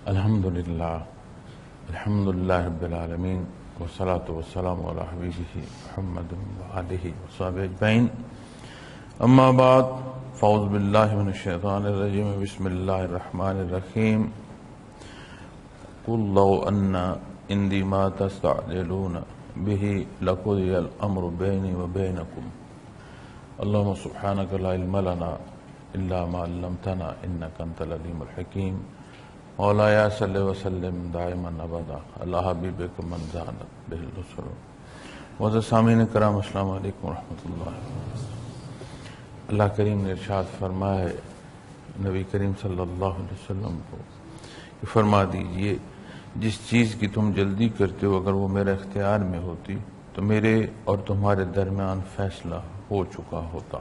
الحمدللہ رب العالمین والصلاة والسلام علی حبیبہ محمد وآلہ وصحبہ اجمعین اما بعد فاعوذ باللہ من الشیطان الرجیم بسم اللہ الرحمن الرحیم قل لو ان عندی ما تستعجلون بہ لقضی الامر بینی وبینکم اللہم سبحانک لا علم لنا الا ما علمتنا انک انت العلیم الحکیم مولایا صلی وسلم دائما ابدا اللہ حبیبک من زانت بہ الرسل. معزز سامعین کرام السلام علیکم ورحمۃ اللہ. اللہ کریم نے ارشاد فرمایا ہے نبی کریم صلی اللہ علیہ وسلم کو کہ فرما دیجئے جس چیز کی تم جلدی کرتے ہو اگر وہ میرے اختیار میں ہوتی تو میرے اور تمہارے درمیان فیصلہ ہو چکا ہوتا.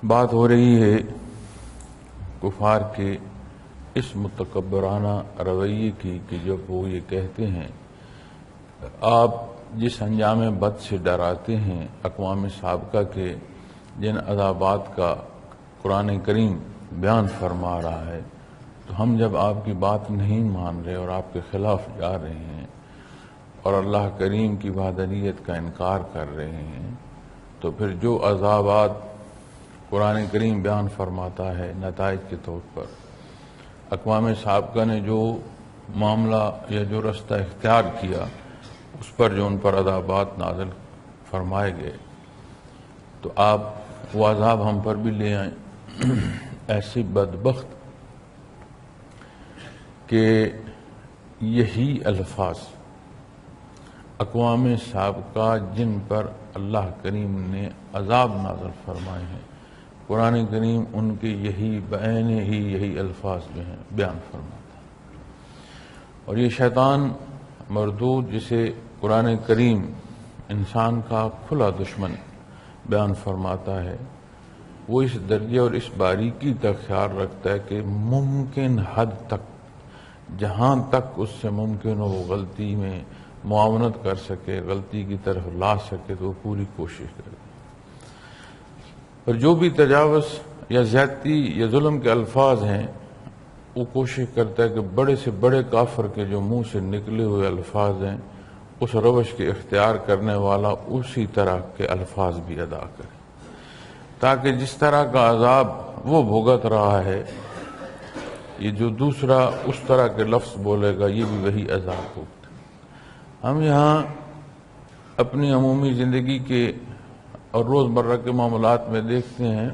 بات ہو رہی ہے کفار کے اس متکبرانہ رویے کی کہ جب وہ یہ کہتے ہیں آپ جس انجام بد سے ڈراتے ہیں اقوام سابقہ کے جن عذابات کا قرآن کریم بیان فرما رہا ہے تو ہم جب آپ کی بات نہیں مان رہے اور آپ کے خلاف جا رہے ہیں اور اللہ کریم کی وحدانیت کا انکار کر رہے ہیں تو پھر جو عذابات قرآن کریم بیان فرماتا ہے نتائج کے طور پر اقوام سابقہ نے جو معاملہ یا جو رستہ اختیار کیا اس پر جو ان پر عذابات نازل فرمائے گئے تو آپ وہ عذاب ہم پر بھی لے آئیں. ایسی بدبخت کہ یہی الفاظ اقوام سابقہ جن پر اللہ کریم نے عذاب نازل فرمائے ہیں قرآن کریم ان کے یہی الفاظ جو ہیں بیان فرماتا ہے. اور یہ شیطان مردود جسے قرآن کریم انسان کا کھلا دشمن بیان فرماتا ہے وہ اس درجے اور اس باریکی تک خیال رکھتا ہے کہ ممکن حد تک جہاں تک اس سے ممکن ہو وہ غلطی میں معاونت کر سکے غلطی کی طرف لا سکے تو وہ پوری کوشش کرے. اور جو بھی تجاوز یا زیادتی یا ظلم کے الفاظ ہیں وہ کوشش کرتا ہے کہ بڑے سے بڑے کافر کے جو منہ سے نکلے ہوئے الفاظ ہیں اس روش کے اختیار کرنے والا اسی طرح کے الفاظ بھی ادا کرے تاکہ جس طرح کا عذاب وہ بھگت رہا ہے یہ جو دوسرا اس طرح کے لفظ بولے گا یہ بھی وہی عذاب ہوگا. ہم یہاں اپنی عمومی زندگی کے اور روزمرہ کے معاملات میں دیکھتے ہیں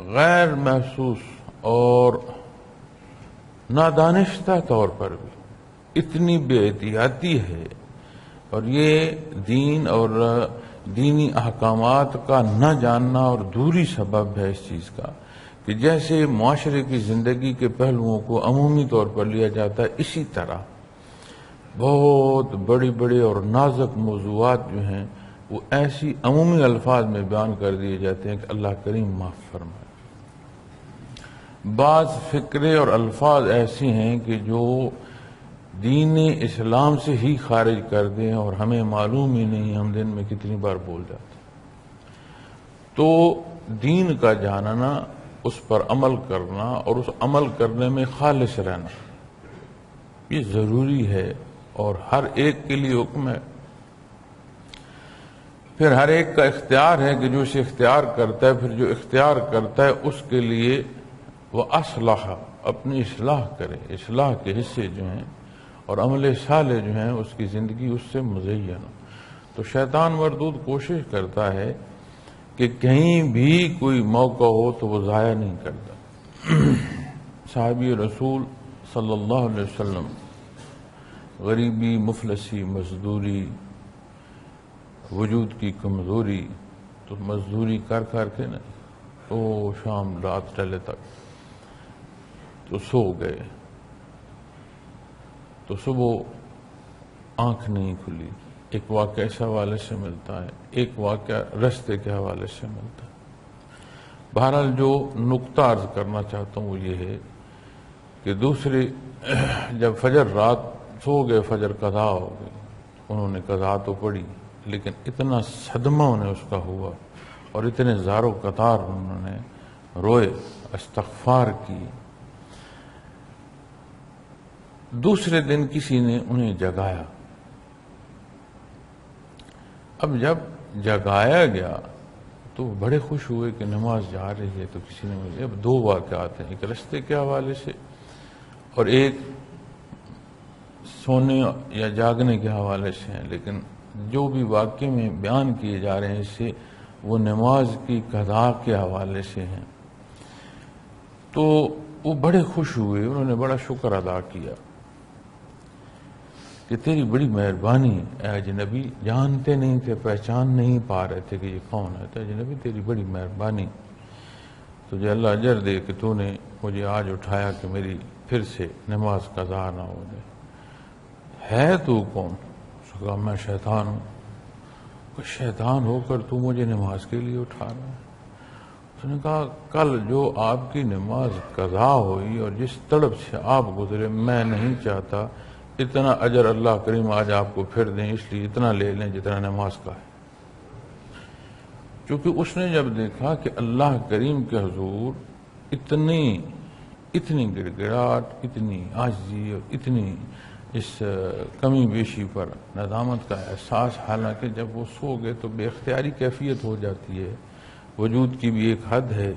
غیر محسوس اور نادانشتہ طور پر بھی اتنی بے احتیاطی ہے اور یہ دین اور دینی احکامات کا نہ جاننا اور دوری سبب ہے اس چیز کا کہ جیسے معاشرے کی زندگی کے پہلوؤں کو عمومی طور پر لیا جاتا ہے اسی طرح بہت بڑی بڑی اور نازک موضوعات جو ہیں وہ ایسی عمومی الفاظ میں بیان کر دیے جاتے ہیں کہ اللہ کریم معاف فرمائے. بعض فکرے اور الفاظ ایسے ہیں کہ جو دین اسلام سے ہی خارج کر دیں اور ہمیں معلوم ہی نہیں ہم دن میں کتنی بار بول جاتے. تو دین کا جاننا اس پر عمل کرنا اور اس عمل کرنے میں خالص رہنا یہ ضروری ہے اور ہر ایک کے لیے حکم ہے. پھر ہر ایک کا اختیار ہے کہ جو اسے اختیار کرتا ہے پھر جو اختیار کرتا ہے اس کے لیے وہ اصلاح اپنی اصلاح کرے. اصلاح کے حصے جو ہیں اور عمل صالح جو ہیں اس کی زندگی اس سے مزین ہو. تو شیطان مردود کوشش کرتا ہے کہ کہیں بھی کوئی موقع ہو تو وہ ضائع نہیں کرتا. صحابی رسول صلی اللہ علیہ وسلم غریبی مفلسی مزدوری وجود کی کمزوری تو مزدوری کر کر کے نا تو شام رات ڈلے تک تو سو گئے تو صبح آنکھ نہیں کھلی. ایک واقعہ اس حوالے سے ملتا ہے ایک واقعہ رستے کے حوالے سے ملتا ہے. بہرحال جو نقطہ عرض کرنا چاہتا ہوں وہ یہ ہے کہ دوسرے جب فجر رات سو گئے فجر قضا ہو گئی انہوں نے قضا تو پڑھی لیکن اتنا صدمہ انہیں اس کا ہوا اور اتنے زار و قطار انہوں نے روئے استغفار کی دوسرے دن کسی نے انہیں جگایا. اب جب جگایا گیا تو بڑے خوش ہوئے کہ نماز جا رہی ہے. تو کسی نے مجھے اب دو واقعات ہیں، ایک رستے کے حوالے سے اور ایک سونے یا جاگنے کے حوالے سے ہیں، لیکن جو بھی واقعے میں بیان کیے جا رہے ہیں اس سے وہ نماز کی قضا کے حوالے سے ہیں. تو وہ بڑے خوش ہوئے، انہوں نے بڑا شکر ادا کیا کہ تیری بڑی مہربانی اے اجنبی. جانتے نہیں تھے، پہچان نہیں پا رہے تھے کہ یہ کون ہے. تو اجنبی تیری بڑی مہربانی، تجھے اللہ اجر دے کہ تو نے مجھے آج اٹھایا کہ میری پھر سے نماز قضا نہ ہو جائے. ہے تو کون؟ اس نے کہا میں شیطان ہوں. شیطان ہو کر تو مجھے نماز کے لیے اٹھا رہا ہے. اس نے کہا کل جو آپ کی نماز قضا ہوئی اور جس تڑپ سے آپ گزرے، میں نہیں چاہتا اتنا اجر اللہ کریم آج آپ کو پھر دیں، اس لیے اتنا لے لیں جتنا نماز کا ہے. کیونکہ اس نے جب دیکھا کہ اللہ کریم کے حضور اتنی گڑ گڑاہٹ، اتنی عاجزی اور اتنی اس کمی بیشی پر ندامت کا احساس، حالانکہ جب وہ سو گئے تو بے اختیاری کیفیت ہو جاتی ہے، وجود کی بھی ایک حد ہے،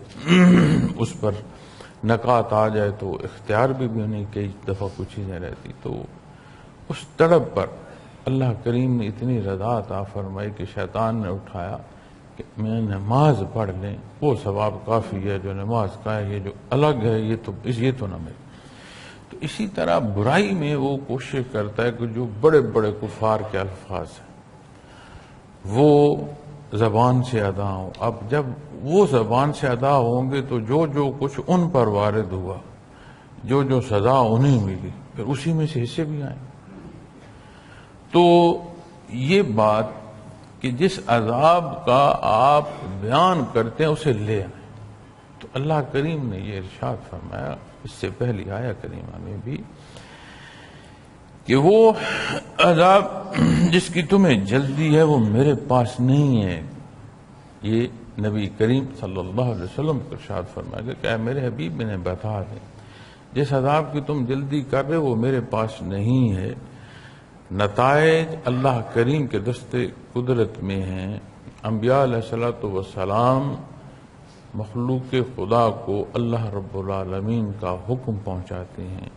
اس پر نکات آ جائے تو اختیار بھی نہیں، کئی دفعہ کچھ چیزیں رہتی. تو اس تڑپ پر اللہ کریم نے اتنی رضا عطا فرمائی کہ شیطان نے اٹھایا کہ میں نماز پڑھ لیں، وہ ثواب کافی ہے جو نماز کا ہے، یہ جو الگ ہے یہ تو نہ ملے. تو اسی طرح برائی میں وہ کوشش کرتا ہے کہ جو بڑے بڑے کفار کے الفاظ ہیں وہ زبان سے ادا ہوں. اب جب وہ زبان سے ادا ہوں گے تو جو کچھ ان پر وارد ہوا، جو سزا انہیں ملی، پھر اسی میں سے حصے بھی آئیں. تو یہ بات کہ جس عذاب کا آپ بیان کرتے ہیں اسے لے آئیں. تو اللہ کریم نے یہ ارشاد فرمایا اس سے پہلی آیا کریمہ میں بھی کہ وہ عذاب جس کی تمہیں جلدی ہے وہ میرے پاس نہیں ہے. یہ نبی کریم صلی اللہ علیہ وسلم کو ارشاد فرمایا کہ اے میرے حبیب انہیں بتا دیں جس عذاب کی تم جلدی کر رہے وہ میرے پاس نہیں ہے. نتائج اللہ کریم کے دست قدرت میں ہیں. انبیاء علیہ السلام مخلوق خدا کو اللہ رب العالمین کا حکم پہنچاتے ہیں،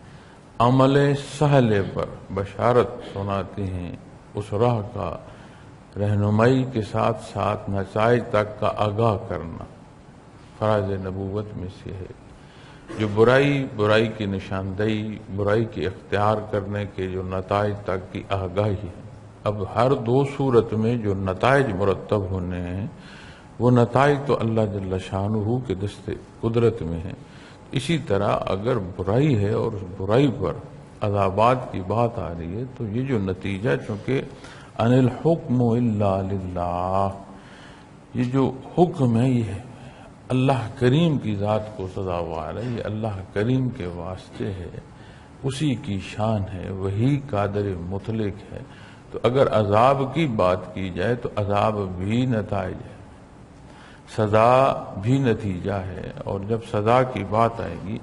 عمل سہلے پر بشارت سناتے ہیں، اس راہ کا رہنمائی کے ساتھ ساتھ نتائج تک کا آگاہ کرنا فرائض نبوت میں سے ہے. جو برائی کی نشاندہی، برائی کے اختیار کرنے کے جو نتائج تک کی آگاہی ہے. اب ہر دو صورت میں جو نتائج مرتب ہونے ہیں وہ نتائج تو اللہ جل شانہ کے دست قدرت میں ہیں. اسی طرح اگر برائی ہے اور اس برائی پر عذابات کی بات آ رہی ہے تو یہ جو نتیجہ، چونکہ ان الحکم الا للہ، یہ جو حکم ہے یہ اللہ کریم کی ذات کو سزاوار ہے، یہ اللہ کریم کے واسطے ہے، اسی کی شان ہے، وہی قادر مطلق ہے. تو اگر عذاب کی بات کی جائے تو عذاب بھی نتائج ہے، سزا بھی نتیجہ ہے. اور جب سزا کی بات آئے گی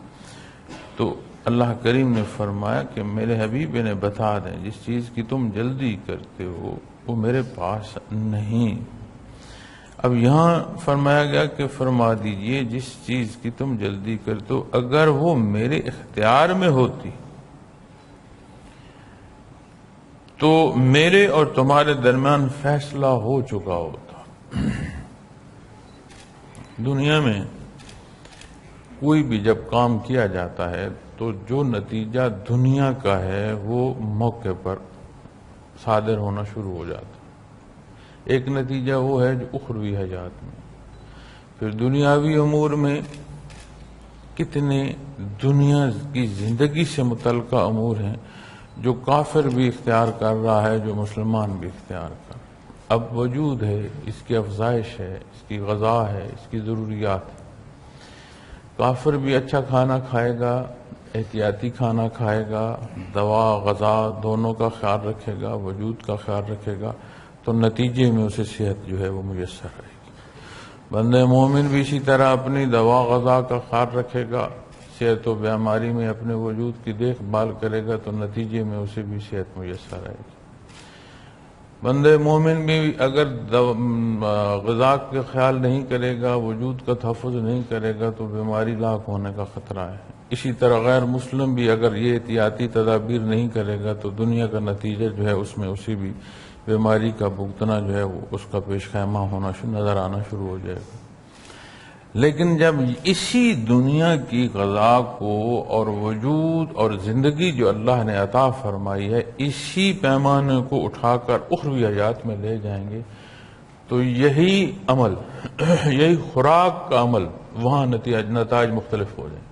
تو اللہ کریم نے فرمایا کہ میرے حبیب انہیں بتا دیں جس چیز کی تم جلدی کرتے ہو وہ میرے پاس نہیں. اب یہاں فرمایا گیا کہ فرما دیجئے جس چیز کی تم جلدی کرتے ہو اگر وہ میرے اختیار میں ہوتی تو میرے اور تمہارے درمیان فیصلہ ہو چکا ہوتا. دنیا میں کوئی بھی جب کام کیا جاتا ہے تو جو نتیجہ دنیا کا ہے وہ موقع پر صادر ہونا شروع ہو جاتا. ایک نتیجہ وہ ہے جو اخروی حیات میں، پھر دنیاوی امور میں کتنے دنیا کی زندگی سے متعلقہ امور ہیں جو کافر بھی اختیار کر رہا ہے، جو مسلمان بھی اختیار کر رہا ہے. اب وجود ہے، اس کی افزائش ہے، اس کی غذا ہے، اس کی ضروریات ہے. کافر بھی اچھا کھانا کھائے گا، احتیاطی کھانا کھائے گا، دوا غذا دونوں کا خیال رکھے گا، وجود کا خیال رکھے گا، تو نتیجے میں اسے صحت جو ہے وہ میسر رہے گی. بندہ مومن بھی اسی طرح اپنی دوا غذا کا خیال رکھے گا، صحت و بیماری میں اپنے وجود کی دیکھ بھال کرے گا تو نتیجے میں اسے بھی صحت میسر آئے گی۔ بندے مومن بھی اگر غذا کا خیال نہیں کرے گا، وجود کا تحفظ نہیں کرے گا تو بیماری لاحق ہونے کا خطرہ ہے۔ اسی طرح غیر مسلم بھی اگر یہ احتیاطی تدابیر نہیں کرے گا تو دنیا کا نتیجہ جو ہے اس میں اسی بھی بیماری کا بھگتنا جو ہے اس کا پیش خیمہ ہونا نظر آنا شروع ہو جائے گا۔ لیکن جب اسی دنیا کی غذا کو اور وجود اور زندگی جو اللہ نے عطا فرمائی ہے اسی پیمانے کو اٹھا کر اخروی حیات میں لے جائیں گے تو یہی عمل یہی خوراک کا عمل وہاں نتائج مختلف ہو جائیں۔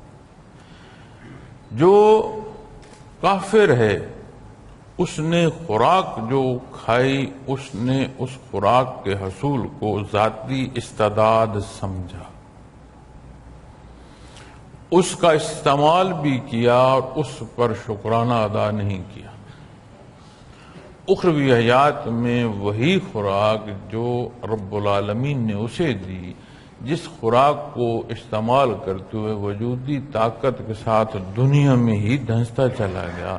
جو کافر ہے اس نے خوراک جو کھائی اس نے اس خوراک کے حصول کو ذاتی استعداد سمجھا، اس کا استعمال بھی کیا اور اس پر شکرانہ ادا نہیں کیا۔ اخروی حیات میں وہی خوراک جو رب العالمین نے اسے دی، جس خوراک کو استعمال کرتے ہوئے وجودی طاقت کے ساتھ دنیا میں ہی دھنستا چلا گیا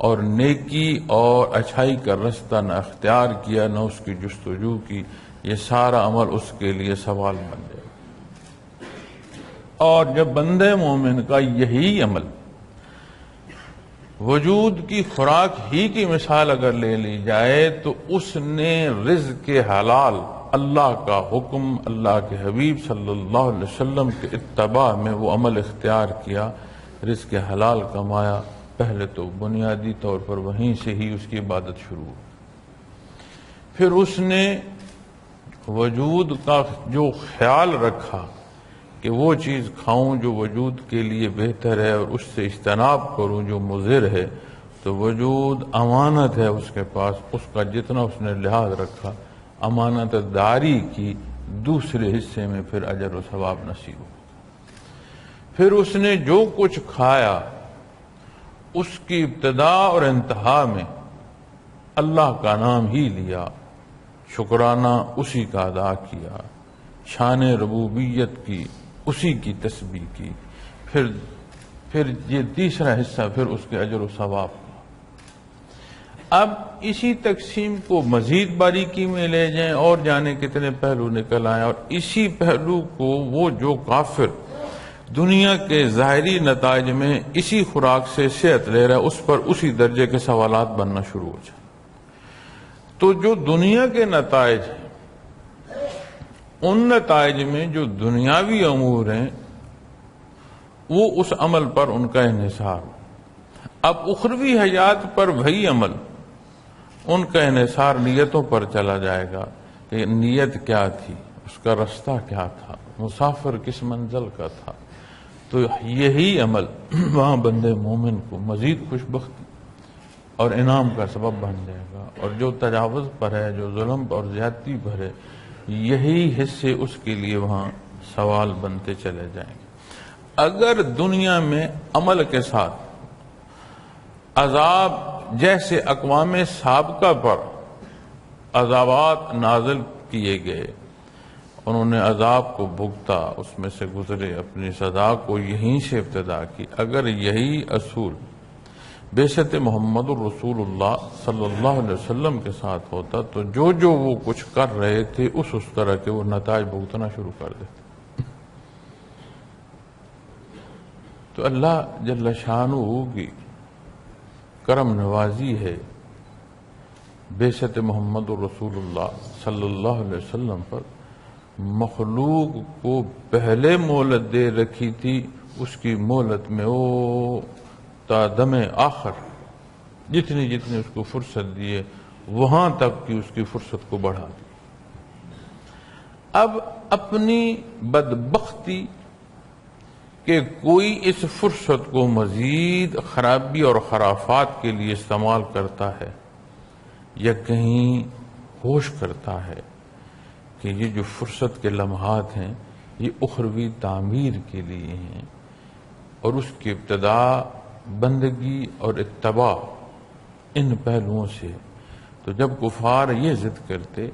اور نیکی اور اچھائی کا رستہ نہ اختیار کیا نہ اس کی جستجو کی، یہ سارا عمل اس کے لیے سوال بن جائے۔ اور جب بندے مومن کا یہی عمل وجود کی خوراک ہی کی مثال اگر لے لی جائے تو اس نے رزق حلال، اللہ کا حکم، اللہ کے حبیب صلی اللہ علیہ وسلم کے اتباع میں وہ عمل اختیار کیا، رزق حلال کمایا، پہلے تو بنیادی طور پر وہیں سے ہی اس کی عبادت شروع ہوئی۔ پھر اس نے وجود کا جو خیال رکھا کہ وہ چیز کھاؤں جو وجود کے لیے بہتر ہے اور اس سے اجتناب کروں جو مضر ہے، تو وجود امانت ہے اس کے پاس، اس کا جتنا اس نے لحاظ رکھا، امانت داری کی، دوسرے حصے میں پھر اجر و ثواب نصیب ہو۔ پھر اس نے جو کچھ کھایا اس کی ابتدا اور انتہا میں اللہ کا نام ہی لیا، شکرانہ اسی کا ادا کیا، شان ربوبیت کی اسی کی تسبیح کی، پھر یہ تیسرا حصہ پھر اس کے اجر و ثواب کا۔ اب اسی تقسیم کو مزید باریکی میں لے جائیں اور جانے کتنے پہلو نکل آئیں، اور اسی پہلو کو وہ جو کافر دنیا کے ظاہری نتائج میں اسی خوراک سے صحت لے رہا ہے اس پر اسی درجے کے سوالات بننا شروع ہو جائیں۔ تو جو دنیا کے نتائج ہیں ان نتائج میں جو دنیاوی امور ہیں وہ اس عمل پر ان کا انحصار ہو۔ اب اخروی حیات پر وہی عمل، ان کا انحصار نیتوں پر چلا جائے گا کہ نیت کیا تھی، اس کا رستہ کیا تھا، مسافر کس منزل کا تھا۔ تو یہی عمل وہاں بندے مومن کو مزید خوشبختی اور انعام کا سبب بن جائے گا، اور جو تجاوز پر ہے، جو ظلم اور زیادتی پر ہے، یہی حصے اس کے لیے وہاں سوال بنتے چلے جائیں گے۔ اگر دنیا میں عمل کے ساتھ عذاب جیسے اقوام سابقہ پر عذابات نازل کیے گئے، انہوں نے عذاب کو بھگتا، اس میں سے گزرے، اپنی سزا کو یہیں سے ابتدا کی، اگر یہی اصول بعثت محمد الرسول اللہ صلی اللہ علیہ وسلم کے ساتھ ہوتا تو جو وہ کچھ کر رہے تھے اس طرح کے وہ نتائج بھگتنا شروع کر دیتے۔ تو اللہ جل شانہ کی کرم نوازی ہے بعثت محمد الرسول اللہ صلی اللہ علیہ وسلم پر، مخلوق کو پہلے مہلت دے رکھی تھی، اس کی مہلت میں وہ تا دم آخر جتنی اس کو فرصت دیے وہاں تک کی اس کی فرصت کو بڑھا دی۔ اب اپنی بدبختی کہ کوئی اس فرصت کو مزید خرابی اور خرافات کے لیے استعمال کرتا ہے یا کہیں ہوش کرتا ہے کہ یہ جو فرصت کے لمحات ہیں یہ اخروی تعمیر کے لیے ہیں، اور اس کی ابتدا بندگی اور اتباع ان پہلوؤں سے، تو جب کفار یہ ضد کرتے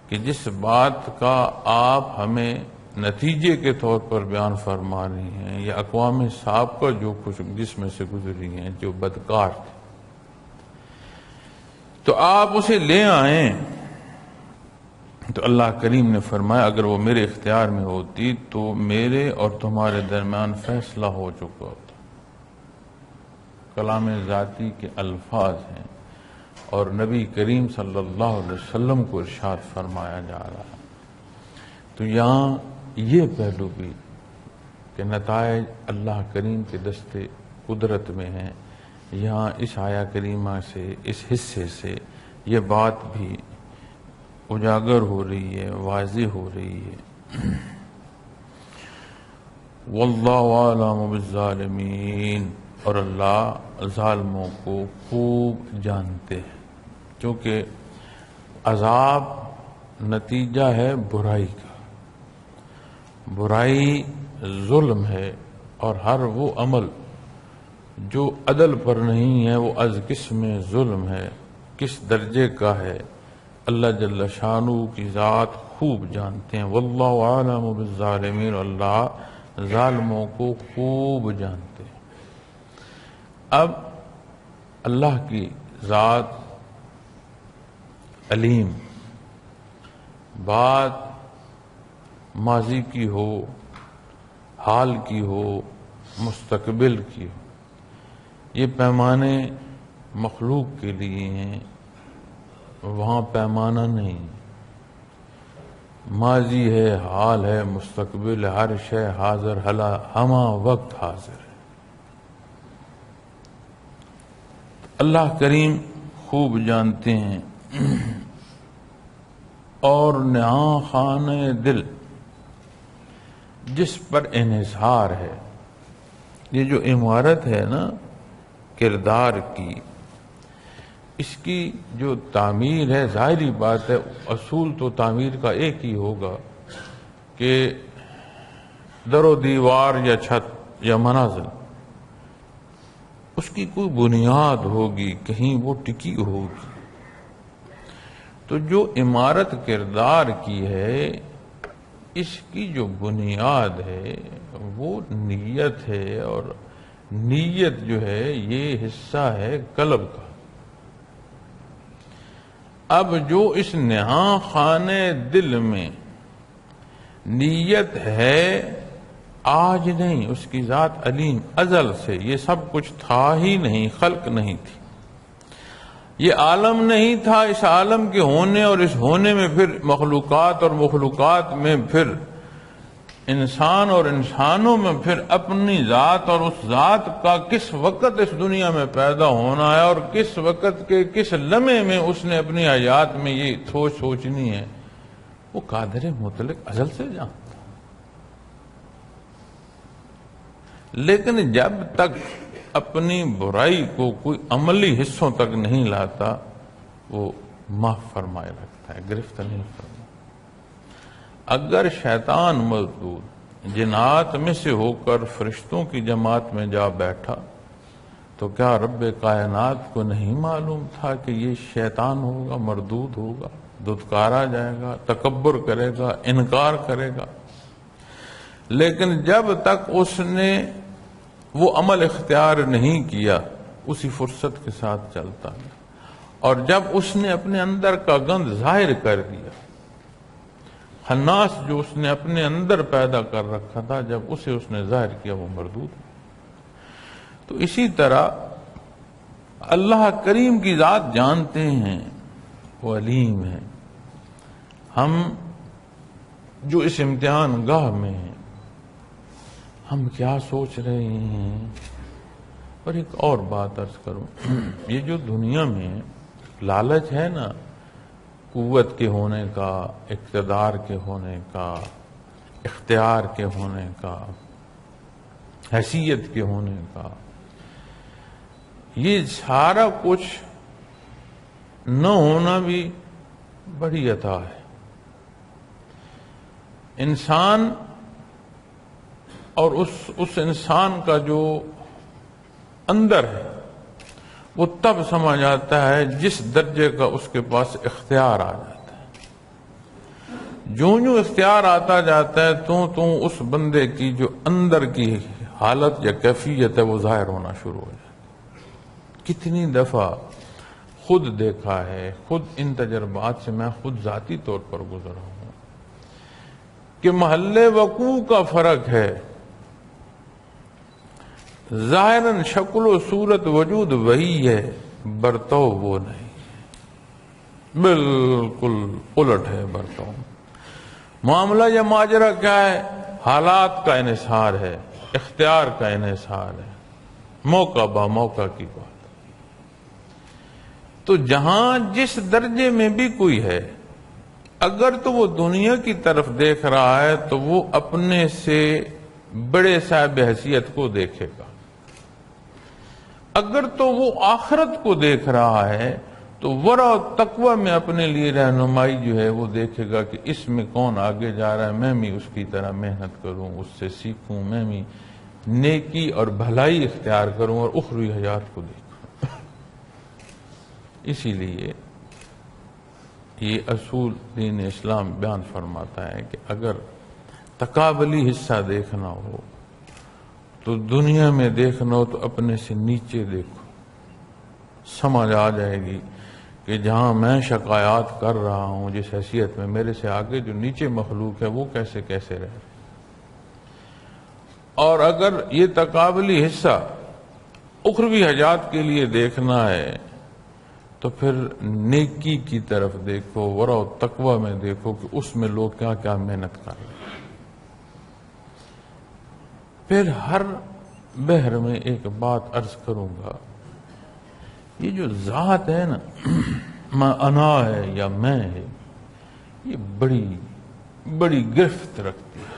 کہ جس بات کا آپ ہمیں نتیجے کے طور پر بیان فرما رہی ہیں، یا اقوام سابقہ جو کچھ جس میں سے گزری ہیں جو بدکار تھے، تو آپ اسے لے آئیں۔ تو اللہ کریم نے فرمایا اگر وہ میرے اختیار میں ہوتی تو میرے اور تمہارے درمیان فیصلہ ہو چکا ہوتا۔ کلام ذاتی کے الفاظ ہیں اور نبی کریم صلی اللہ علیہ وسلم کو ارشاد فرمایا جا رہا ہے۔ تو یہاں یہ پہلو بھی کہ نتائج اللہ کریم کے دستے قدرت میں ہیں، یہاں اس آیہ کریمہ سے، اس حصے سے یہ بات بھی اجاگر ہو رہی ہے، واضح ہو رہی ہے۔ واللہ عالم بالظالمین، اور اللہ ظالموں کو خوب جانتے ہیں، کیونکہ عذاب نتیجہ ہے برائی کا۔ برائی ظلم ہے، اور ہر وہ عمل جو عدل پر نہیں ہے وہ از قسم ظلم ہے، کس درجے کا ہے اللہ جل شانہ کی ذات خوب جانتے ہیں۔ واللہ عالم بالظالمین، اللہ ظالموں کو خوب جانتے ہیں۔ اب اللہ کی ذات علیم، بات ماضی کی ہو، حال کی ہو، مستقبل کی ہو، یہ پیمانے مخلوق کے لیے ہیں، وہاں پیمانہ نہیں۔ ماضی ہے، حال ہے، مستقبل ہے، ہر شے حاضر حلا ہمہ وقت حاضر ہے۔ اللہ کریم خوب جانتے ہیں۔ اور نہاں خانہ دل جس پر انحصار ہے، یہ جو عمارت ہے نا کردار کی، اس کی جو تعمیر ہے، ظاہری بات ہے اصول تو تعمیر کا ایک ہی ہوگا کہ در و دیوار یا چھت یا منازل، اس کی کوئی بنیاد ہوگی، کہیں وہ ٹکی ہوگی۔ تو جو عمارت کردار کی ہے، اس کی جو بنیاد ہے وہ نیت ہے، اور نیت جو ہے یہ حصہ ہے قلب کا۔ اب جو اس نہاں خانہ دل میں نیت ہے آج نہیں، اس کی ذات علیم، ازل سے یہ سب کچھ تھا ہی نہیں، خلق نہیں تھی، یہ عالم نہیں تھا، اس عالم کے ہونے اور اس ہونے میں پھر مخلوقات اور مخلوقات میں پھر انسان اور انسانوں میں پھر اپنی ذات، اور اس ذات کا کس وقت اس دنیا میں پیدا ہونا ہے اور کس وقت کے کس لمحے میں اس نے اپنی حیات میں یہ سوچنی ہے، وہ قادر مطلق ازل سے جانتا۔ لیکن جب تک اپنی برائی کو کوئی عملی حصوں تک نہیں لاتا، وہ معاف فرمائے رکھتا ہے، گرفت نہیں فرمائے۔ اگر شیطان مردود جنات میں سے ہو کر فرشتوں کی جماعت میں جا بیٹھا تو کیا رب کائنات کو نہیں معلوم تھا کہ یہ شیطان ہوگا، مردود ہوگا، دھتکارا جائے گا، تکبر کرے گا، انکار کرے گا؟ لیکن جب تک اس نے وہ عمل اختیار نہیں کیا، اسی فرصت کے ساتھ چلتا ہے، اور جب اس نے اپنے اندر کا گند ظاہر کر دیا، خناس جو اس نے اپنے اندر پیدا کر رکھا تھا، جب اسے اس نے ظاہر کیا، وہ مردود۔ تو اسی طرح اللہ کریم کی ذات جانتے ہیں، وہ علیم ہے۔ ہم جو اس امتحان گاہ میں ہیں، ہم کیا سوچ رہے ہیں؟ اور ایک اور بات عرض کروں، یہ جو دنیا میں لالچ ہے نا، قوت کے ہونے کا، اقتدار کے ہونے کا، اختیار کے ہونے کا، حیثیت کے ہونے کا، یہ سارا کچھ نہ ہونا بھی بڑی عطا ہے۔ انسان اور اس انسان کا جو اندر ہے وہ تب سمجھ آتا ہے جس درجے کا اس کے پاس اختیار آ جاتا ہے۔ جو اختیار آتا جاتا ہے تو اس بندے کی جو اندر کی حالت یا کیفیت ہے وہ ظاہر ہونا شروع ہو جائے. کتنی دفعہ خود دیکھا ہے، خود ان تجربات سے میں خود ذاتی طور پر گزرا ہوں کہ محل وقوع کا فرق ہے، ظاہراً شکل و صورت وجود وہی ہے، برتو وہ نہیں، بالکل الٹ ہے برتو. معاملہ یا ماجرا کیا ہے؟ حالات کا انحصار ہے، اختیار کا انحصار ہے، موقع با موقع کی بات. تو جہاں جس درجے میں بھی کوئی ہے، اگر تو وہ دنیا کی طرف دیکھ رہا ہے تو وہ اپنے سے بڑے صاحب حیثیت کو دیکھے گا. اگر تو وہ آخرت کو دیکھ رہا ہے تو ورع و تقوی میں اپنے لیے رہنمائی جو ہے وہ دیکھے گا کہ اس میں کون آگے جا رہا ہے، میں بھی اس کی طرح محنت کروں، اس سے سیکھوں، میں بھی نیکی اور بھلائی اختیار کروں اور اخروی حیات کو دیکھوں. اسی لیے یہ اصول دین اسلام بیان فرماتا ہے کہ اگر تقابلی حصہ دیکھنا ہو تو دنیا میں دیکھنا ہو تو اپنے سے نیچے دیکھو. سمجھ آ جائے گی کہ جہاں میں شکایات کر رہا ہوں جس حیثیت میں، میرے سے آگے جو نیچے مخلوق ہے وہ کیسے کیسے رہے. اور اگر یہ تقابلی حصہ اخروی حاجات کے لیے دیکھنا ہے تو پھر نیکی کی طرف دیکھو، ورع و تقوی میں دیکھو کہ اس میں لوگ کیا کیا محنت کر رہے ہیں. پھر ہر بحر میں ایک بات عرض کروں گا، یہ جو ذات ہے نا، میں انا ہے یا میں ہے، یہ بڑی بڑی گرفت رکھتی ہے.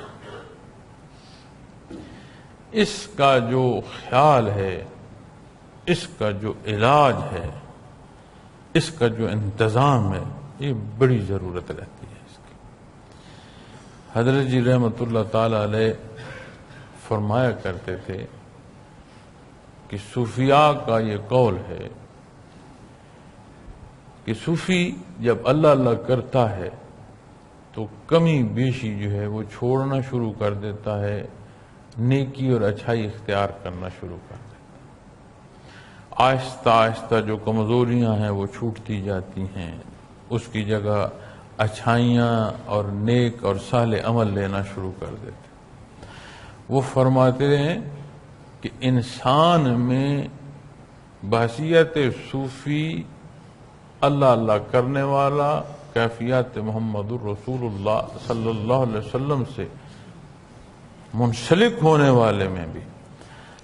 اس کا جو خیال ہے، اس کا جو علاج ہے، اس کا جو انتظام ہے، یہ بڑی ضرورت رہتی ہے اس کی. حضرت جی رحمۃ اللہ تعالی علیہ فرمایا کرتے تھے کہ صوفیاء کا یہ قول ہے کہ صوفی جب اللہ اللہ کرتا ہے تو کمی بیشی جو ہے وہ چھوڑنا شروع کر دیتا ہے، نیکی اور اچھائی اختیار کرنا شروع کر دیتا ہے. آہستہ آہستہ جو کمزوریاں ہیں وہ چھوٹتی جاتی ہیں، اس کی جگہ اچھائیاں اور نیک اور صالح عمل لینا شروع کر دیتے. وہ فرماتے ہیں کہ انسان میں بحیثیت صوفی اللہ اللہ کرنے والا، کیفیت محمد الرسول اللہ صلی اللہ علیہ وسلم سے منسلک ہونے والے میں بھی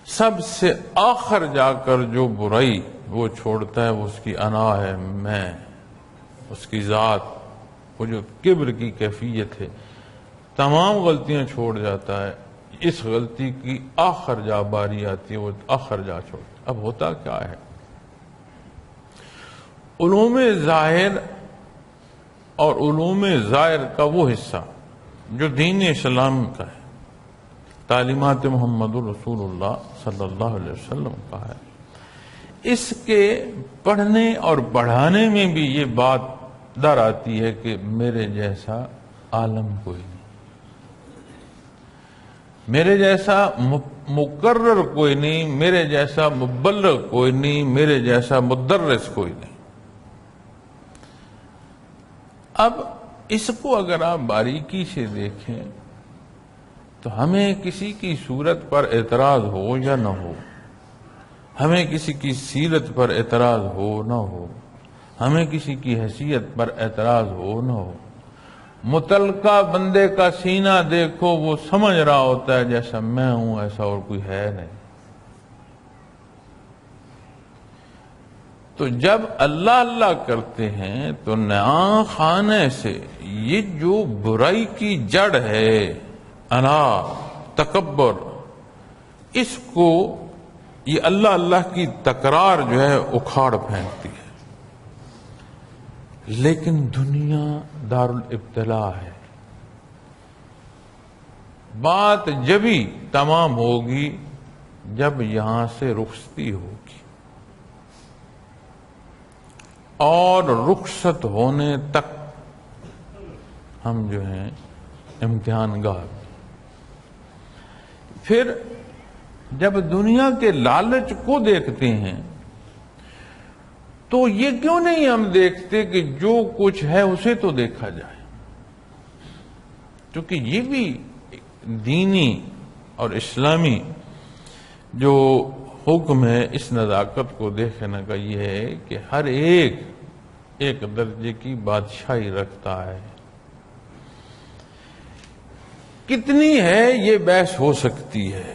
سب سے آخر جا کر جو برائی وہ چھوڑتا ہے وہ اس کی انا ہے، میں، اس کی ذات، وہ جو کبر کی کیفیت ہے، تمام غلطیاں چھوڑ جاتا ہے. اس غلطی کی آخر جا باری آتی ہے، وہ آخر جا چھوڑ. اب ہوتا کیا ہے، علوم ظاہر اور علوم ظاہر کا وہ حصہ جو دین اسلام کا ہے، تعلیمات محمد الرسول اللہ صلی اللہ علیہ وسلم کا ہے، اس کے پڑھنے اور بڑھانے میں بھی یہ بات در آتی ہے کہ میرے جیسا عالم کوئی نہیں، میرے جیسا مقرر کوئی نہیں، میرے جیسا مبلغ کوئی نہیں، میرے جیسا مدرس کوئی نہیں. اب اس کو اگر آپ باریکی سے دیکھیں تو ہمیں کسی کی صورت پر اعتراض ہو یا نہ ہو، ہمیں کسی کی سیرت پر اعتراض ہو نہ ہو، ہمیں کسی کی حیثیت پر اعتراض ہو نہ ہو، متعلقہ بندے کا سینہ دیکھو، وہ سمجھ رہا ہوتا ہے جیسا میں ہوں ایسا اور کوئی ہے نہیں. تو جب اللہ اللہ کرتے ہیں تو نعام خانے سے یہ جو برائی کی جڑ ہے، انا، تکبر، اس کو یہ اللہ اللہ کی تکرار جو ہے اکھاڑ پھینکتی ہے. لیکن دنیا دار الابتلاء ہے، بات جبھی تمام ہوگی جب یہاں سے رخصتی ہوگی، اور رخصت ہونے تک ہم جو ہیں امتحان گاہ. پھر جب دنیا کے لالچ کو دیکھتے ہیں تو یہ کیوں نہیں ہم دیکھتے کہ جو کچھ ہے اسے تو دیکھا جائے، کیونکہ یہ بھی دینی اور اسلامی جو حکم ہے اس نزاکت کو دیکھنے کا یہ ہے کہ ہر ایک درجے کی بادشاہی رکھتا ہے. کتنی ہے یہ بحث ہو سکتی ہے،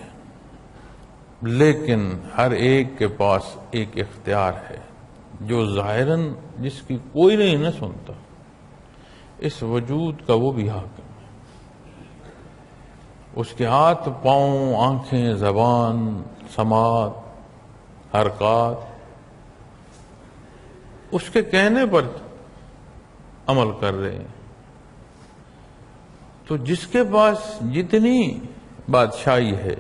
لیکن ہر ایک کے پاس ایک اختیار ہے جو ظاہراً جس کی کوئی نہیں نہ سنتا، اس وجود کا وہ بھی حاکم ہے. اس کے ہاتھ، پاؤں، آنکھیں، زبان، سماعت، حرکات، اس کے کہنے پر عمل کر رہے ہیں. تو جس کے پاس جتنی بادشاہی ہے،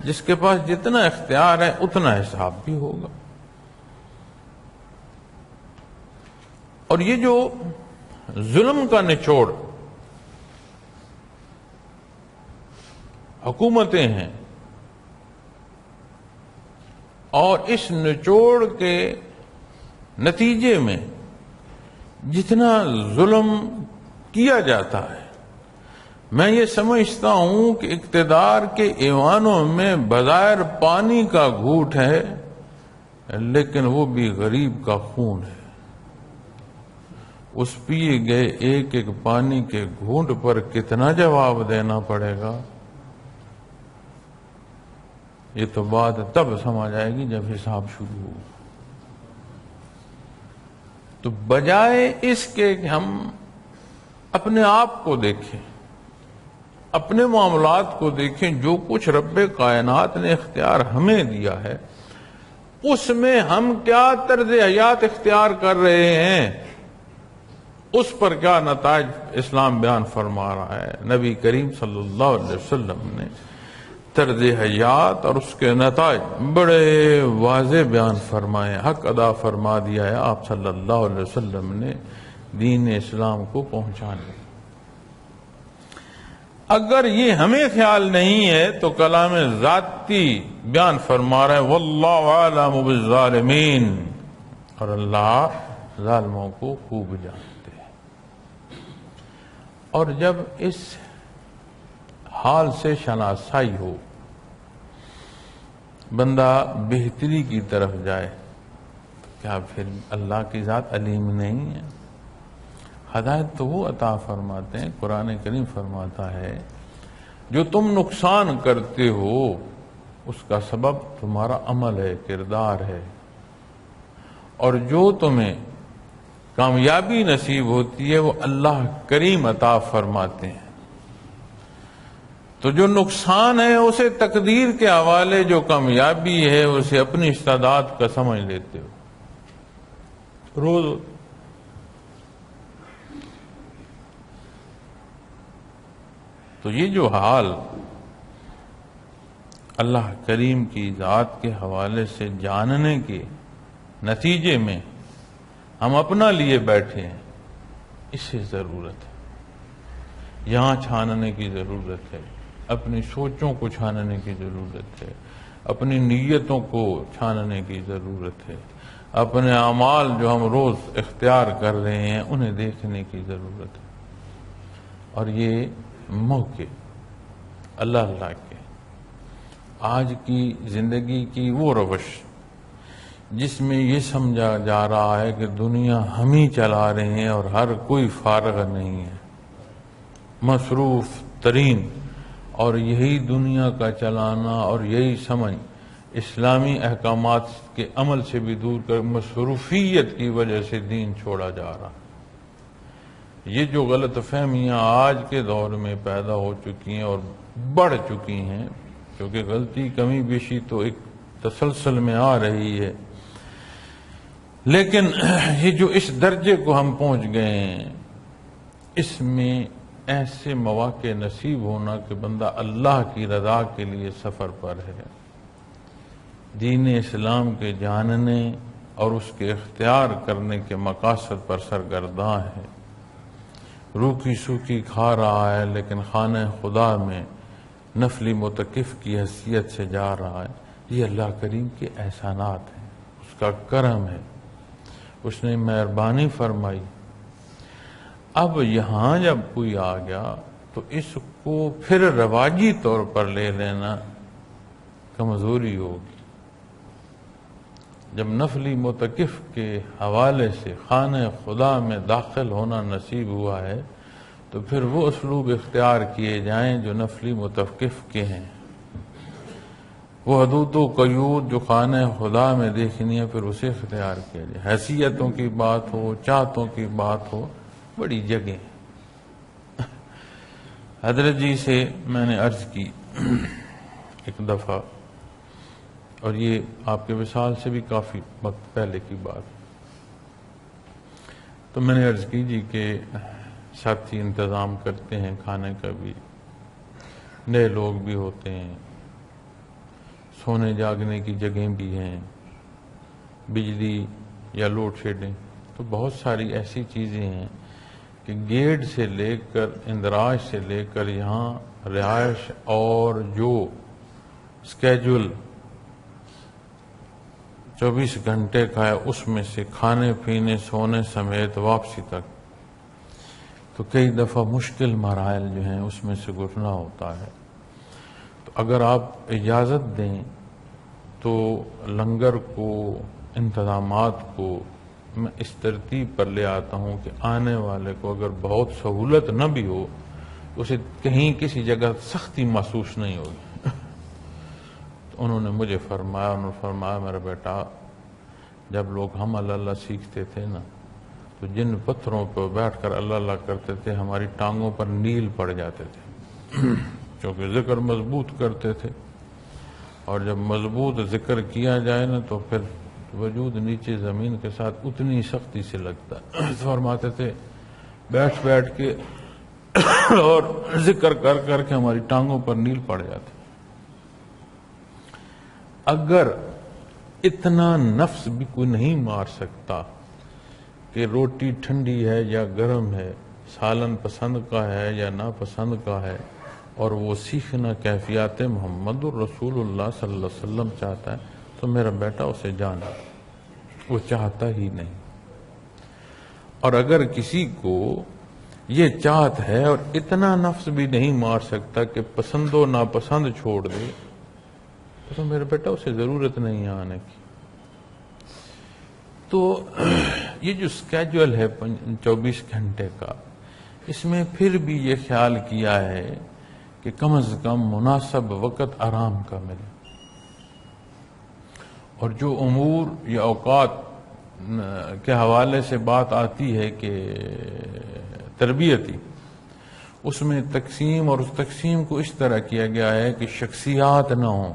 جس کے پاس جتنا اختیار ہے، اتنا حساب بھی ہوگا. اور یہ جو ظلم کا نچوڑ حکومتیں ہیں، اور اس نچوڑ کے نتیجے میں جتنا ظلم کیا جاتا ہے، میں یہ سمجھتا ہوں کہ اقتدار کے ایوانوں میں بظاہر پانی کا گھونٹ ہے، لیکن وہ بھی غریب کا خون ہے. اس پیے گئے ایک ایک پانی کے گھونٹ پر کتنا جواب دینا پڑے گا، یہ تو بات تب سمجھ آئے گی جب حساب شروع ہو. تو بجائے اس کے کہ ہم اپنے آپ کو دیکھیں، اپنے معاملات کو دیکھیں، جو کچھ رب کائنات نے اختیار ہمیں دیا ہے اس میں ہم کیا طرز حیات اختیار کر رہے ہیں، اس پر کیا نتائج اسلام بیان فرما رہا ہے. نبی کریم صلی اللہ علیہ وسلم نے طرز حیات اور اس کے نتائج بڑے واضح بیان فرمائے، حق ادا فرما دیا ہے آپ صلی اللہ علیہ وسلم نے دین اسلام کو پہنچانے. اگر یہ ہمیں خیال نہیں ہے تو کلام ذاتی بیان فرما رہا ہے واللہ عالم بالظالمین، اور اللہ ظالموں کو خوب جانتے ہیں. اور جب اس حال سے شناسائی ہو، بندہ بہتری کی طرف جائے، کیا پھر اللہ کی ذات علیم نہیں ہے؟ ہدایت تو وہ عطا فرماتے ہیں. قرآن کریم فرماتا ہے جو تم نقصان کرتے ہو اس کا سبب تمہارا عمل ہے، کردار ہے، اور جو تمہیں کامیابی نصیب ہوتی ہے وہ اللہ کریم عطا فرماتے ہیں. تو جو نقصان ہے اسے تقدیر کے حوالے، جو کامیابی ہے اسے اپنی استعداد کا سمجھ لیتے ہو. روز تو یہ جو حال اللہ کریم کی ذات کے حوالے سے جاننے کے نتیجے میں ہم اپنا لیے بیٹھے ہیں، اس سے ضرورت ہے. یہاں چھاننے کی ضرورت ہے، اپنی سوچوں کو چھاننے کی ضرورت ہے، اپنی نیتوں کو چھاننے کی ضرورت ہے، اپنے اعمال جو ہم روز اختیار کر رہے ہیں انہیں دیکھنے کی ضرورت ہے. اور یہ موقع اللہ کے آج کی زندگی کی وہ روش جس میں یہ سمجھا جا رہا ہے کہ دنیا ہم ہی چلا رہے ہیں اور ہر کوئی فارغ نہیں ہے، مصروف ترین، اور یہی دنیا کا چلانا اور یہی سمجھ اسلامی احکامات کے عمل سے بھی دور کر مصروفیت کی وجہ سے دین چھوڑا جا رہا. یہ جو غلط فہمیاں آج کے دور میں پیدا ہو چکی ہیں اور بڑھ چکی ہیں، کیونکہ غلطی کمی بیشی تو ایک تسلسل میں آ رہی ہے، لیکن یہ جو اس درجے کو ہم پہنچ گئے ہیں، اس میں ایسے مواقع نصیب ہونا کہ بندہ اللہ کی رضا کے لیے سفر پر ہے، دین اسلام کے جاننے اور اس کے اختیار کرنے کے مقاصد پر سرگرداں ہے، روکی سوکی کھا رہا ہے لیکن خانہ خدا میں نفلی متکف کی حیثیت سے جا رہا ہے، یہ اللہ کریم کے احسانات ہیں، اس کا کرم ہے، اس نے مہربانی فرمائی۔ اب یہاں جب کوئی آ گیا تو اس کو پھر رواجی طور پر لے لینا کمزوری ہوگی۔ جب نفلی متکف کے حوالے سے خانہ خدا میں داخل ہونا نصیب ہوا ہے تو پھر وہ اسلوب اختیار کیے جائیں جو نفلی متکف کے ہیں، وہ حدود و قیود جو خانہ خدا میں دیکھنی ہے پھر اسے اختیار کیا جائے۔ حیثیتوں کی بات ہو، چاہتوں کی بات ہو، بڑی جگہ۔ حضرت جی سے میں نے عرض کی ایک دفعہ، اور یہ آپ کے وصال سے بھی کافی وقت پہلے کی بات، تو میں نے عرض کی جی کہ ساتھی انتظام کرتے ہیں کھانے کا بھی، نئے لوگ بھی ہوتے ہیں، سونے جاگنے کی جگہیں بھی ہیں، بجلی یا لوڈ شیڈنگ، تو بہت ساری ایسی چیزیں ہیں کہ گیٹ سے لے کر اندراج سے لے کر یہاں رہائش اور جو اسکیجول 24 گھنٹے کا ہے اس میں سے کھانے پینے سونے سمیت واپسی تک تو کئی دفعہ مشکل مراحل جو ہیں اس میں سے گزرنا ہوتا ہے۔ تو اگر آپ اجازت دیں تو لنگر کو، انتظامات کو میں اس ترتیب پر لے آتا ہوں کہ آنے والے کو اگر بہت سہولت نہ بھی ہو اسے کہیں کسی جگہ سختی محسوس نہیں ہوگی۔ تو انہوں نے مجھے فرمایا میرا بیٹا، جب لوگ ہم اللہ اللہ سیکھتے تھے نا تو جن پتھروں پہ بیٹھ کر اللہ اللہ کرتے تھے ہماری ٹانگوں پر نیل پڑ جاتے تھے، کیونکہ ذکر مضبوط کرتے تھے، اور جب مضبوط ذکر کیا جائے نا تو پھر وجود نیچے زمین کے ساتھ اتنی سختی سے لگتا ہے۔ فرماتے تھے بیٹھ بیٹھ کے اور ذکر کر کر کے ہماری ٹانگوں پر نیل پڑ جاتے۔ اگر اتنا نفس بھی کوئی نہیں مار سکتا کہ روٹی ٹھنڈی ہے یا گرم ہے، سالن پسند کا ہے یا ناپسند کا ہے، اور وہ سیکھنا کیفیات محمد الرسول اللہ صلی اللہ علیہ وسلم چاہتا ہے تو میرا بیٹا اسے جانا، وہ چاہتا ہی نہیں۔ اور اگر کسی کو یہ چاہت ہے اور اتنا نفس بھی نہیں مار سکتا کہ پسند و ناپسند چھوڑ دے تو میرا بیٹا اسے ضرورت نہیں آنے کی۔ تو یہ جو اسکیجول ہے 24 گھنٹے کا، اس میں پھر بھی یہ خیال کیا ہے کہ کم از کم مناسب وقت آرام کا ملے، اور جو امور یا اوقات کے حوالے سے بات آتی ہے کہ تربیتی، اس میں تقسیم، اور اس تقسیم کو اس طرح کیا گیا ہے کہ شخصیات نہ ہوں،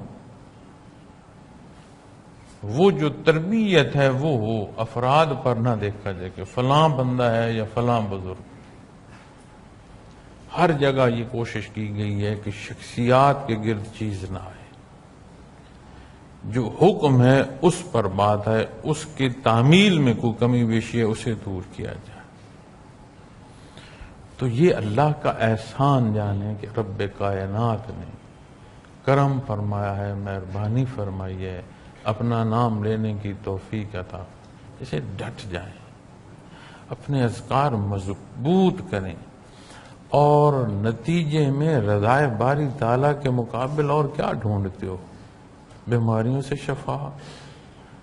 وہ جو تربیت ہے وہ ہو، افراد پر نہ دیکھا جائے کہ فلاں بندہ ہے یا فلاں بزرگ۔ ہر جگہ یہ کوشش کی گئی ہے کہ شخصیات کے گرد چیز نہ آئے، جو حکم ہے اس پر بات ہے، اس کی تعمیل میں کوئی کمی بیشی ہے اسے دور کیا جائے۔ تو یہ اللہ کا احسان جانے کہ رب کائنات نے کرم فرمایا ہے، مہربانی فرمائی ہے، اپنا نام لینے کی توفیق عطا، اسے ڈٹ جائیں، اپنے اذکار مضبوط کریں، اور نتیجے میں رضائے باری تعالیٰ کے مقابل اور کیا ڈھونڈتے ہو؟ بیماریوں سے شفا،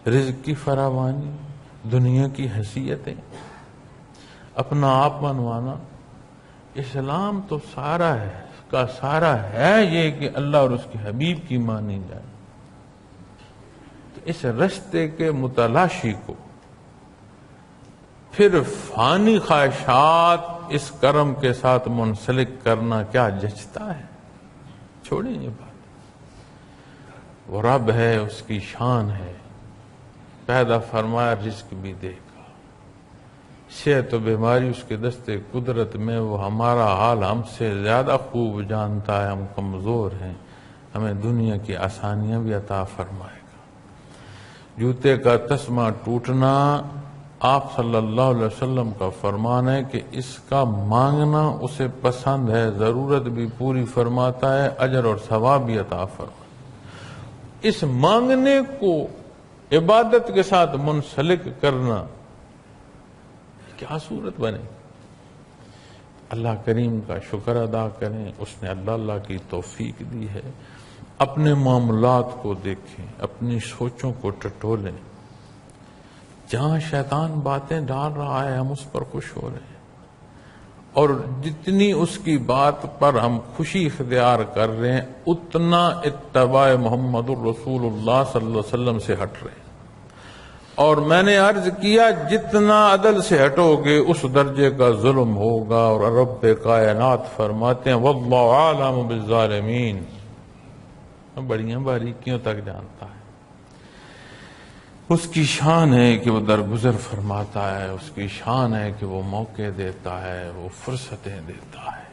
رزق کی فراوانی، دنیا کی حیثیتیں، اپنا آپ منوانا۔ اسلام تو سارا ہے، اس کا سارا ہے یہ کہ اللہ اور اس کے حبیب کی مانی جائے۔ تو اس رستے کے متلاشی کو پھر فانی خواہشات اس کرم کے ساتھ منسلک کرنا کیا جچتا ہے؟ چھوڑیں یہ بات، وہ رب ہے، اس کی شان ہے، پیدا فرمایا رزق بھی دے گا، صحت و بیماری اس کے دستے قدرت میں، وہ ہمارا حال ہم سے زیادہ خوب جانتا ہے، ہم کمزور ہیں، ہمیں دنیا کی آسانیاں بھی عطا فرمائے گا۔ جوتے کا تسمہ ٹوٹنا آپ صلی اللہ علیہ وسلم کا فرمان ہے کہ اس کا مانگنا اسے پسند ہے، ضرورت بھی پوری فرماتا ہے، اجر اور ثواب بھی عطا فرماتا ہے۔ اس مانگنے کو عبادت کے ساتھ منسلک کرنا کیا صورت بنے؟ اللہ کریم کا شکر ادا کریں، اس نے اللہ کی توفیق دی ہے۔ اپنے معاملات کو دیکھیں، اپنی سوچوں کو ٹٹولیں۔ جہاں شیطان باتیں ڈال رہا ہے ہم اس پر خوش ہو رہے ہیں، اور جتنی اس کی بات پر ہم خوشی اختیار کر رہے ہیں اتنا اتباع محمد الرسول اللہ صلی اللہ علیہ وسلم سے ہٹ رہے ہیں۔ اور میں نے عرض کیا جتنا عدل سے ہٹو گے اس درجے کا ظلم ہوگا، اور رب کائنات فرماتے ہیں واللہ عالم بالظالمین، بڑیاں باریکیوں تک جانتا ہے۔ اس کی شان ہے کہ وہ درگزر فرماتا ہے، اس کی شان ہے کہ وہ موقع دیتا ہے، وہ فرصتیں دیتا ہے۔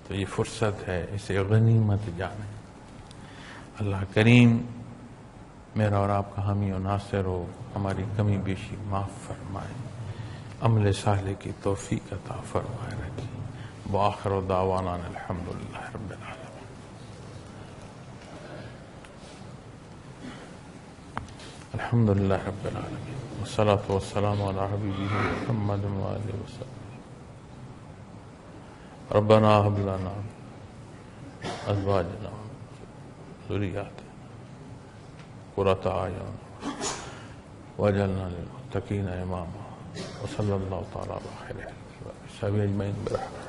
تو یہ فرصت ہے، اسے غنیمت جانیں۔ اللہ کریم میرا اور آپ کا حامی و ناصر ہو، ہماری کمی بیشی معاف فرمائے، عمل صالح کی توفیق عطا فرمائے رکھیں۔ وآخر دعوانا الحمدللہ رب العالمین۔ الحمدللہ رب العالمین والصلاة والسلام علی حبیبہ محمد وآلہ وسلم۔ ربنا هب لنا ازواجنا ذریاتنا قرۃ اعین واجعلنا للمتقین اماما وصلی اللہ تعالی علی خیر خلقہ اجمعین برحمتہ۔